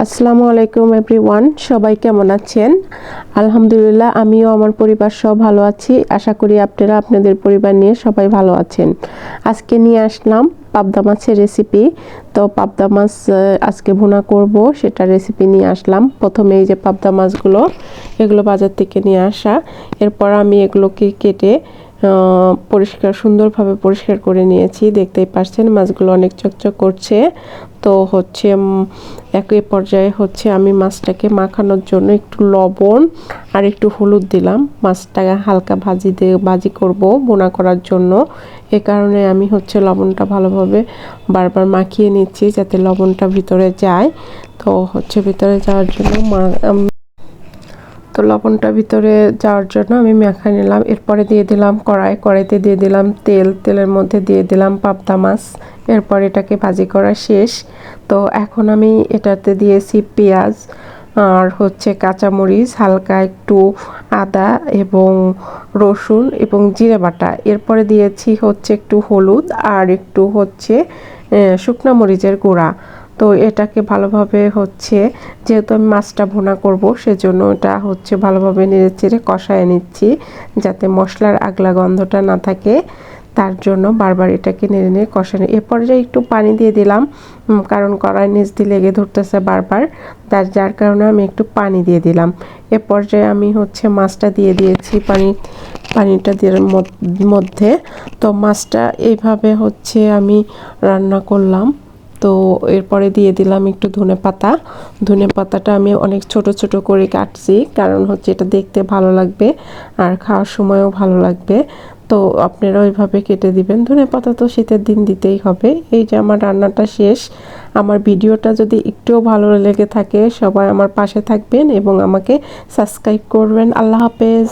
আসসালামু আলাইকুম এভরিওয়ান, সবাই কেমন আছেন? আলহামদুলিল্লাহ, আমিও আমার পরিবার সহ ভালো আছি। আশা করি আপনারা আপনাদের পরিবার নিয়ে সবাই ভালো আছেন। আজকে নিয়ে আসলাম পাবদা মাছের রেসিপি। তো পাবদা মাছ আজকে ভুনা করব, সেটা রেসিপি নিয়ে আসলাম। প্রথমে এই যে পাবদা মাছগুলো, এগুলো বাজার থেকে নিয়ে আসা। এরপর আমি এগুলোকে কেটে সুন্দরভাবে পরিষ্কার করে নিয়েছি। দেখতেই পাচ্ছেন মাছগুলো অনেক চকচক করছে। তো হচ্ছে একই পর্যায়ে আমি মাছটাকে মাখানোর জন্য একটু লবণ আর একটু হলুদ দিলাম। মাছটাকে হালকা ভাজি করব ভুনা করার জন্য। এ কারণে আমি লবণটা ভালোভাবে বারবার মাখিয়ে নিচ্ছি যাতে লবণটা ভিতরে যায়। তো ভিতরে যাওয়ার জন্য লবণটা ভিতরে যাওয়ার জন্য আমি মাখিয়ে নিলাম। এরপরে দিয়ে দিলাম কড়াইতে দিয়ে দিলাম তেলের মধ্যে দিয়ে দিলাম পাবদা মাছ। এরপর এটাকে ভাজি করা শেষ। তো এখন আমি এটাতে দিয়েছি পেঁয়াজ আর কাঁচামরিচ, হালকা একটু আদা এবং রসুন এবং জিরে বাটা। এরপরে দিয়েছি একটু হলুদ আর একটু শুকনো মরিচের গুঁড়া। তো এটাকে ভালোভাবে যেহেতু আমি মাছটা ভুনা করব, সেজন্য এটা ভালোভাবে নেড়েচেড়ে কষায় নিচ্ছি যাতে মশলার আগলা গন্ধটা না থাকে। তার জন্য বারবার এটাকে নেড়ে নেড়ে কষানো। এ পর্যায়ে একটু পানি দিয়ে দিলাম, কারণ কড়াই নিচ দিয়ে লেগে ধরতেছে বারবার। যার কারণে আমি একটু পানি দিয়ে দিলাম। এ পর্যায়ে আমি মাছটা দিয়ে দিয়েছি পানিটা দিয়ে মধ্যে। তো মাছটা এইভাবে আমি রান্না করলাম। তো এরপরে দিয়ে দিলাম একটু ধনেপাতাটা আমি অনেক ছোট ছোট করে কাটছি, কারণ এটা দেখতে ভালো লাগবে আর খাওয়ার সময়ও ভালো লাগবে। তো আপনারা ওইভাবে কেটে দিবেন। ধনেপাতা তো শীতের দিন দিতেই হবে। এই যে আমার রান্নাটা শেষ। আমার ভিডিওটা যদি একটুও ভালো লেগে থাকে, সবাই আমার পাশে থাকবেন এবং আমাকে সাবস্ক্রাইব করবেন। আল্লাহ হাফেজ।